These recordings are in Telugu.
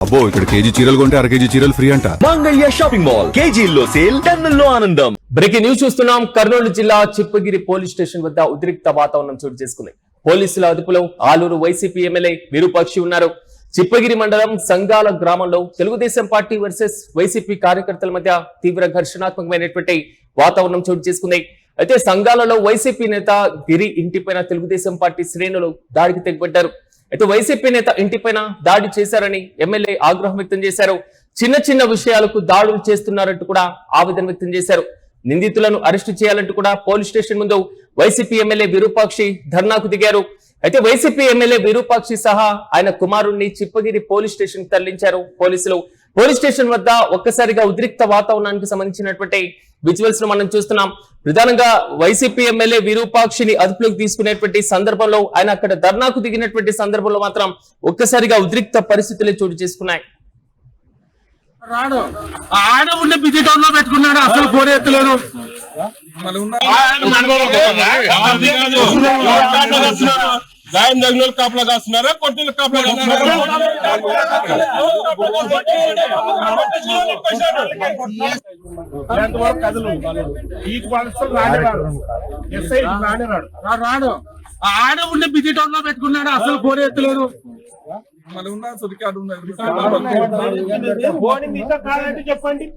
అబ్బో ఇక్కడ కేజీ చీరలు కొంటే అర కేజీ చీరలు ఫ్రీ అంట. మంగళ్య షాపింగ్ మాల్ కేజీల్లో సేల్ టన్నుల్లో ఆనందం. బ్రేకింగ్ న్యూస్ చూస్తున్నాం. కర్నూలు జిల్లా చిప్పగిరి పోలీస్ స్టేషన్ వద్ద ఉద్రిక్త వాతావరణం చోటు చేసుకుంది. పోలీసుల అదుపులో ఆలూరు వైసీపీ ఎమ్మెల్యే విరూపాక్షి ఉన్నారు. చిప్పగిరి మండలం సంగాల గ్రామంలో తెలుగుదేశం పార్టీ వర్సెస్ వైసీపీ కార్యకర్తల మధ్య తీవ్ర ఘర్షణాత్మకమైనటువంటి వాతావరణం చోటు చేసుకుంది. అయితే సంగాలలో వైసీపీ నేత గిరి ఇంటిపైన తెలుగుదేశం పార్టీ శ్రేణులు దాడికి తెగబడ్డారు. అయితే వైసీపీ నేత ఇంటిపైన దాడి చేశారని ఎమ్మెల్యే ఆగ్రహం వ్యక్తం చేశారు. చిన్న చిన్న విషయాలకు దాడులు చేస్తున్నారంటూ కూడా ఆవేదన వ్యక్తం చేశారు. నిందితులను అరెస్టు చేయాలంటూ కూడా పోలీస్ స్టేషన్ ముందు వైసీపీ ఎమ్మెల్యే విరూపాక్షి ధర్నాకు దిగారు. అయితే వైసీపీ ఎమ్మెల్యే విరూపాక్షి సహా ఆయన కుమారుణ్ణి చిప్పగిరి పోలీస్ స్టేషన్ కి తరలించారు పోలీసులు. పోలీస్ స్టేషన్ వద్ద ఒక్కసారిగా ఉద్రిక్త వాతావరణానికి సంబంధించినటువంటి విజువల్స్ ను మనం చూస్తున్నాం. ప్రధానంగా వైసీపీ ఎమ్మెల్యే విరూపాక్షిని అదుపులోకి తీసుకునేటువంటి సందర్భంలో ఆయన అక్కడ ధర్నాకు దిగినటువంటి సందర్భంలో మాత్రం ఒక్కసారిగా ఉద్రిక్త పరిస్థితులే చోటు చేసుకున్నాయి. ఆడవుండే బిజీ టౌన్ లో పెట్టుకున్నాడు, అసలు ఫోన్ ఎత్తలేరు. గాయం తగిన కాపలా కాస్తున్నారా, కొట్టిన కాపలా కాస్తున్నారా? రాడు. ఆడవుండే బిజీ టౌన్ లో పెట్టుకున్నాడు, అసలు ఫోన్ ఎత్తలేరు. చెప్పండి.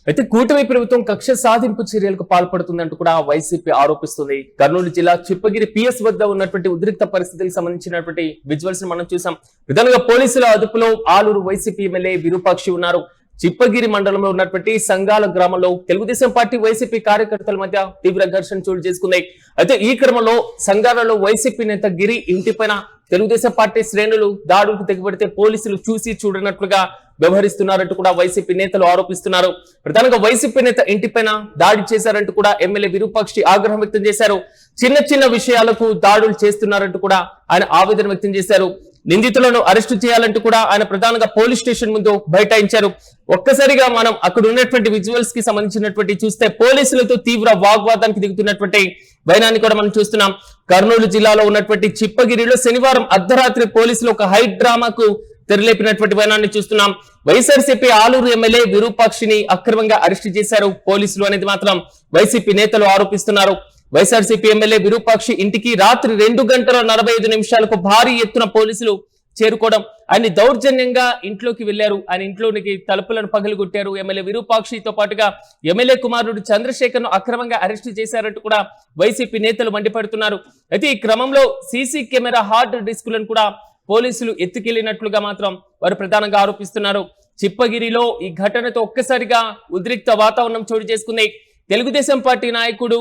అయితే కూటమి ప్రభుత్వం కక్ష సాధింపు చర్యలకు పాల్పడుతుందంటూ కూడా వైసీపీ ఆరోపిస్తుంది. కర్నూలు జిల్లా చిప్పగిరి పిఎస్ వద్ద ఉన్నటువంటి ఉద్రిక్త పరిస్థితులకు సంబంధించినటువంటి విజువల్స్ మనం చూసాం. ప్రధానంగా పోలీసుల అదుపులో ఆలూరు వైసీపీ ఎమ్మెల్యే విరూపాక్షి ఉన్నారు. చిప్పగిరి మండలంలో ఉన్నటువంటి సంగాల గ్రామంలో తెలుగుదేశం పార్టీ వైసీపీ కార్యకర్తల మధ్య తీవ్ర ఘర్షణ చోటు చేసుకున్నాయి. అయితే ఈ క్రమంలో సంగాలలో వైసీపీ నేత గిరి ఇంటిపైన తెలుగుదేశం పార్టీ శ్రేణులు దాడులకు తెగబడితే పోలీసులు చూసి చూడనట్లుగా వ్యవహరిస్తున్నారంటూ కూడా వైసీపీ నేతలు ఆరోపిస్తున్నారు. ప్రధానంగా వైసీపీ నేత ఇంటిపైన దాడి చేశారంటూ కూడా ఎమ్మెల్యే విరూపాక్షి ఆగ్రహం వ్యక్తం చేశారు. చిన్న చిన్న విషయాలకు దాడులు చేస్తున్నారంటూ కూడా ఆయన ఆవేదన వ్యక్తం చేశారు. నిందితులను అరెస్టు చేయాలంటూ కూడా ఆయన ప్రధానంగా పోలీస్ స్టేషన్ ముందు బైఠాయించారు. ఒక్కసారిగా మనం అక్కడ ఉన్నటువంటి విజువల్స్ కి సంబంధించినటువంటి చూస్తే పోలీసులతో తీవ్ర వాగ్వాదానికి దిగుతున్నటువంటి వైనాన్ని కూడా మనం చూస్తున్నాం. కర్నూలు జిల్లాలో ఉన్నటువంటి చిప్పగిరిలో శనివారం అర్ధరాత్రి పోలీసులు ఒక హైట్ డ్రామాకు తెరలేపినటువంటి వైనాన్ని చూస్తున్నాం. వైఎస్ఆర్సీపీ ఆలూరు ఎమ్మెల్యే విరూపాక్షిని అక్రమంగా అరెస్టు చేశారు పోలీసులు అనేది మాత్రం వైసీపీ నేతలు ఆరోపిస్తున్నారు. వైఎస్ఆర్సీపీ ఎమ్మెల్యే విరూపాక్షి ఇంటికి రాత్రి 2:45 భారీ ఎత్తున పోలీసులు చేరుకోవడం, ఆయన దౌర్జన్యంగా ఇంట్లోకి వెళ్లారు. ఆయన ఇంట్లోనికి తలుపులను పగలగొట్టారు. ఎమ్మెల్యే విరూపాక్షితో పాటుగా ఎమ్మెల్యే కుమారుడు చంద్రశేఖర్ ను అక్రమంగా అరెస్టు చేశారంటూ కూడా వైసీపీ నేతలు మండిపడుతున్నారు. అయితే ఈ క్రమంలో సీసీ కెమెరా హార్డ్ డిస్కులను కూడా పోలీసులు ఎత్తుకెళ్లినట్లుగా మాత్రం వారు ప్రధానంగా ఆరోపిస్తున్నారు. చిప్పగిరిలో ఈ ఘటనతో ఒక్కసారిగా ఉద్రిక్త వాతావరణం చోటు చేసుకుంది. తెలుగుదేశం పార్టీ నాయకుడు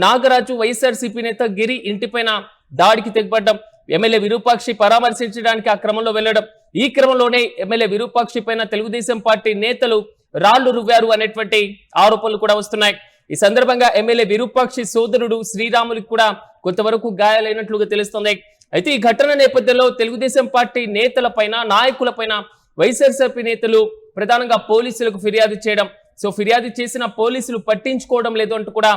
నాగరాజు వైఎస్ఆర్సీపీ నేత గిరి ఇంటిపైన దాడికి తెగబడ్డం, ఎమ్మెల్యే విరూపాక్షి పరామర్శించడానికి ఆ క్రమంలో వెళ్లడం, ఈ క్రమంలోనే ఎమ్మెల్యే విరూపాక్షి పైన తెలుగుదేశం పార్టీ నేతలు రాళ్లు రువ్వారు అనేటువంటి ఆరోపణలు కూడా వస్తున్నాయి. ఈ సందర్భంగా ఎమ్మెల్యే విరూపాక్షి సోదరుడు శ్రీరాములకు కూడా కొంతవరకు గాయాలైనట్లుగా తెలుస్తోంది. అయితే ఈ ఘటన నేపథ్యంలో తెలుగుదేశం పార్టీ నేతల పైన నాయకుల పైన వైఎస్ఆర్సీపీ నేతలు ప్రధానంగా పోలీసులకు ఫిర్యాదు చేయడం, ఫిర్యాదు చేసిన పోలీసులు పట్టించుకోవడం లేదు అంటూ కూడా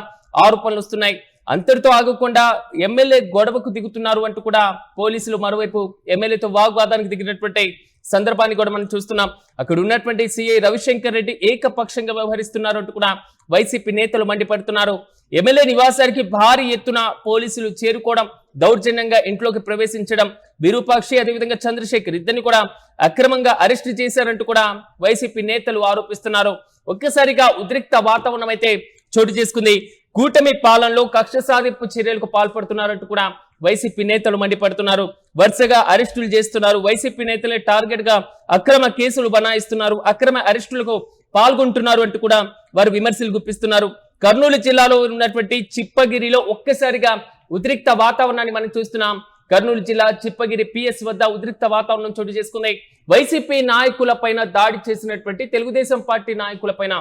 ఆరోపణలు వస్తున్నాయి. అంతటితో ఆగకుండా ఎమ్మెల్యే గొడవకు దిగుతున్నారు అంటూ కూడా పోలీసులు మరోవైపు ఎమ్మెల్యేతో వాగ్వాదానికి దిగినటువంటి సందర్భాన్ని కూడా మనం చూస్తున్నాం. అక్కడ ఉన్నటువంటి సిఐ రవిశంకర్ రెడ్డి ఏకపక్షంగా వ్యవహరిస్తున్నారు అంటూ కూడా వైసీపీ నేతలు మండిపడుతున్నారు. ఎమ్మెల్యే నివాసానికి భారీ ఎత్తున పోలీసులు చేరుకోవడం, దౌర్జన్యంగా ఇంట్లోకి ప్రవేశించడం, విరూపాక్షి అదేవిధంగా చంద్రశేఖర్ ఇద్దరిని కూడా అక్రమంగా అరెస్టు చేశారంటూ కూడా వైసీపీ నేతలు ఆరోపిస్తున్నారు. ఒక్కసారిగా ఉద్రిక్త వాతావరణం అయితే చోటు చేసుకుంది. కూటమి పాలనలో కక్ష సాధింపు చర్యలకు పాల్పడుతున్నారంటూ కూడా వైసీపీ నేతలు మండిపడుతున్నారు. వరుసగా అరెస్టులు చేస్తున్నారు. వైసీపీ నేతలే టార్గెట్ గా అక్రమ కేసులు బనాయిస్తున్నారు, అక్రమ అరెస్టులకు పాల్గొంటున్నారు అంటూ కూడా వారు విమర్శలు గుప్పిస్తున్నారు. కర్నూలు జిల్లాలో ఉన్నటువంటి చిప్పగిరిలో ఒక్కసారిగా ఉద్రిక్త వాతావరణాన్ని మనం చూస్తున్నాం. కర్నూలు జిల్లా చిప్పగిరి పిఎస్ వద్ద ఉద్రిక్త వాతావరణం చోటు చేసుకుంది. వైసీపీ నాయకులపైన దాడి చేసినటువంటి తెలుగుదేశం పార్టీ నాయకులపైన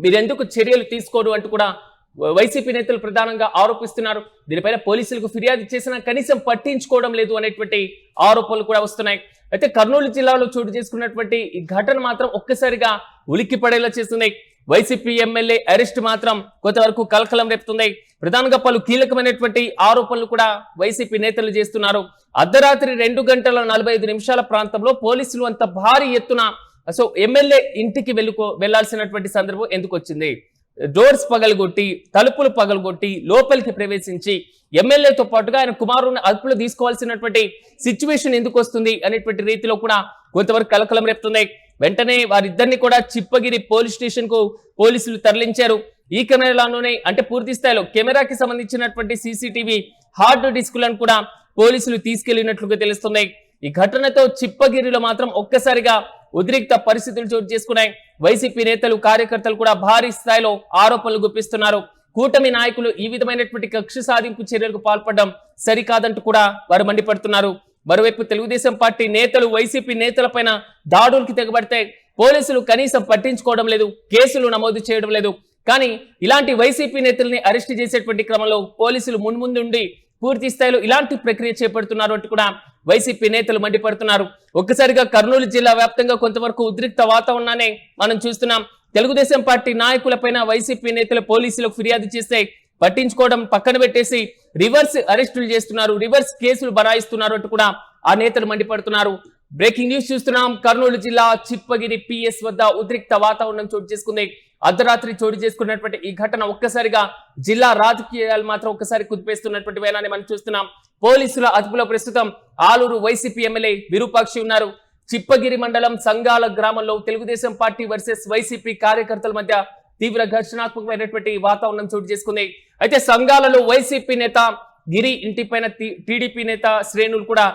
మీరెందుకు చర్యలు తీసుకోరు అంటూ కూడా వైసీపీ నేతలు ప్రధానంగా ఆరోపిస్తున్నారు. దీనిపైన పోలీసులకు ఫిర్యాదు చేసినా కనీసం పట్టించుకోవడం లేదు అనేటువంటి ఆరోపణలు కూడా వస్తున్నాయి. అయితే కర్నూలు జిల్లాలో చోటు చేసుకున్నటువంటి ఈ ఘటన మాత్రం ఒక్కసారిగా ఉలిక్కి పడేలా చేస్తుంది. వైసీపీ ఎమ్మెల్యే అరెస్ట్ మాత్రం కొంతవరకు కలకలం రేపుతుంది. ప్రధానంగా పలు కీలకమైనటువంటి ఆరోపణలు కూడా వైసీపీ నేతలు చేస్తున్నారు. అర్ధరాత్రి 2:45 ప్రాంతంలో పోలీసులు అంత భారీ ఎత్తున ఎమ్మెల్యే ఇంటికి వెళ్లాల్సినటువంటి సందర్భం ఎందుకు వచ్చింది? డోర్స్ పగలగొట్టి, తలుపులు పగలగొట్టి లోపలికి ప్రవేశించి ఎమ్మెల్యేతో పాటుగా ఆయన కుమారుని అదుపులో తీసుకోవాల్సినటువంటి సిచ్యువేషన్ ఎందుకు వస్తుంది అనేటువంటి రీతిలో కూడా కొంతవరకు కలకలం రేపుతుంది. వెంటనే వారిద్దరిని కూడా చిప్పగిరి పోలీస్ స్టేషన్ కు పోలీసులు తరలించారు. ఈ కెమెరాలోనే అంటే పూర్తి స్థాయిలో కెమెరాకి సంబంధించినటువంటి సీసీటీవీ హార్డ్ డిస్కులను కూడా పోలీసులు తీసుకెళ్లినట్లుగా తెలుస్తుంది. ఈ ఘటనతో చిప్పగిరిలో మాత్రం ఒక్కసారిగా ఉద్రిక్త పరిస్థితులు చోటు చేసుకున్నాయి. వైసీపీ నేతలు, కార్యకర్తలు కూడా భారీ స్థాయిలో ఆరోపణలు గుప్పిస్తున్నారు. కూటమి నాయకులు ఈ విధమైనటువంటి కక్ష సాధింపు చర్యలకు పాల్పడడం సరికాదంటూ కూడా వారు మండిపడుతున్నారు. మరోవైపు తెలుగుదేశం పార్టీ నేతలు వైసీపీ నేతలపైన దాడులకు తెగబడితే పోలీసులు కనీసం పట్టించుకోవడం లేదు, కేసులు నమోదు చేయడం లేదు. కానీ ఇలాంటి వైసీపీ నేతల్ని అరెస్ట్ చేసేటువంటి క్రమంలో పోలీసులు మున్ముందుండి పూర్తి స్థాయిలో ఇలాంటి ప్రక్రియ చేపడుతున్నారు అంటూ కూడా వైసీపీ నేతలు మండిపడుతున్నారు. ఒక్కసారిగా కర్నూలు జిల్లా వ్యాప్తంగా కొంతవరకు ఉద్రిక్త వాతావరణాన్ని మనం చూస్తున్నాం. తెలుగుదేశం పార్టీ నాయకులపైన వైసీపీ నేతలు పోలీసులకు ఫిర్యాదు చేస్తే పట్టించుకోవడం పక్కన పెట్టేసి రివర్స్ అరెస్టులు చేస్తున్నారు, రివర్స్ కేసులు బనాయిస్తున్నారు అంటూ కూడా ఆ నేతలు మండిపడుతున్నారు. బ్రేకింగ్ న్యూస్ చూస్తున్నాం. కర్నూలు జిల్లా చిప్పగిరి పిఎస్ వద్ద ఉద్రిక్త వాతావరణం చోటు చేసుకుంది. అర్ధరాత్రి చోటు చేసుకున్నటువంటి ఈ ఘటన ఒక్కసారిగా జిల్లా రాజకీయాలు మాత్రం ఒక్కసారి కుదిపేస్తున్నటువంటి వేళాన్ని మనం చూస్తున్నాం. పోలీసుల అదుపులో ప్రస్తుతం ఆలూరు వైసీపీ ఎమ్మెల్యే విరూపాక్షి ఉన్నారు. చిప్పగిరి మండలం సంగాల గ్రామంలో తెలుగుదేశం పార్టీ వర్సెస్ వైసీపీ కార్యకర్తల మధ్య తీవ్ర ఘర్షణాత్మకమైనటువంటి వాతావరణం చోటు చేసుకుంది. అయితే సంఘాలలో వైసీపీ నేత గిరి ఇంటిపైన టీడీపీ నేత శ్రేణులు కూడా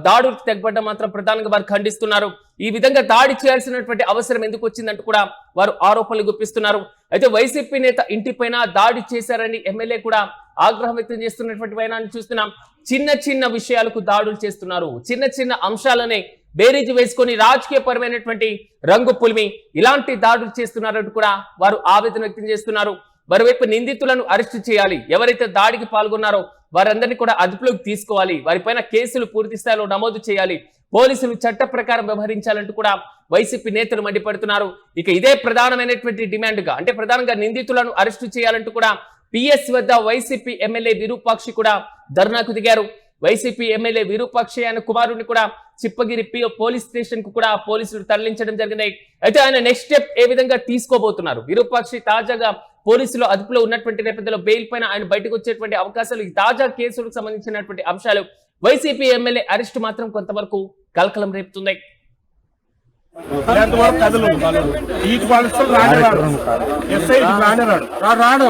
దాడులకు తెగబడ్డం మాత్రం ప్రధానంగా వారు ఖండిస్తున్నారు. ఈ విధంగా దాడి చేయాల్సినటువంటి అవసరం ఎందుకు వచ్చిందంటూ కూడా వారు ఆరోపణలు గుప్పిస్తున్నారు. అయితే వైసీపీ నేత ఇంటిపైన దాడి చేశారని ఎమ్మెల్యే కూడా ఆగ్రహం వ్యక్తం చేస్తున్నటువంటి వైనాన్ని చూస్తున్నాం. చిన్న చిన్న విషయాలకు దాడులు చేస్తున్నారు, చిన్న చిన్న అంశాలనే బేరీజు వేసుకొని రాజకీయ పరమైనటువంటి రంగు పులిమి ఇలాంటి దాడులు చేస్తున్నారంటూ కూడా వారు ఆవేదన వ్యక్తం చేస్తున్నారు. మరోవైపు నిందితులను అరెస్టు చేయాలి, ఎవరైతే దాడికి పాల్గొన్నారో వారందరినీ కూడా అదుపులోకి తీసుకోవాలి, వారిపైన కేసులు పూర్తి స్థాయిలో నమోదు చేయాలి, పోలీసులు చట్ట ప్రకారం వ్యవహరించాలంటూ కూడా వైసీపీ నేతలు మండిపడుతున్నారు. ఇక ఇదే ప్రధానమైనటువంటి డిమాండ్ గా అంటే ప్రధానంగా నిందితులను అరెస్టు చేయాలంటూ కూడా పిఎస్ వద్ద వైసీపీ ఎమ్మెల్యే విరూపాక్షి కూడా ధర్నాకు దిగారు. వైసీపీ ఎమ్మెల్యే విరూపాక్షి ఆయన కుమారుడిని కూడా చిప్పగిరి పోలీస్ స్టేషన్ కు కూడా పోలీసులు తరలించడం జరిగింది. అయితే ఆయన నెక్స్ట్ స్టెప్ ఏ విధంగా తీసుకోబోతున్నారు? విరూపాక్షి తాజాగా పోలీసులు అదుపులో ఉన్నటువంటి నేపథ్యంలో బెయిల్ పైన ఆయన బయటకు వచ్చేటువంటి అవకాశాలు, తాజా కేసులకు సంబంధించినటువంటి అంశాలు, వైసీపీ ఎమ్మెల్యే అరెస్ట్ మాత్రం కొంతవరకు కలకలం రేపుతుంది. రాడు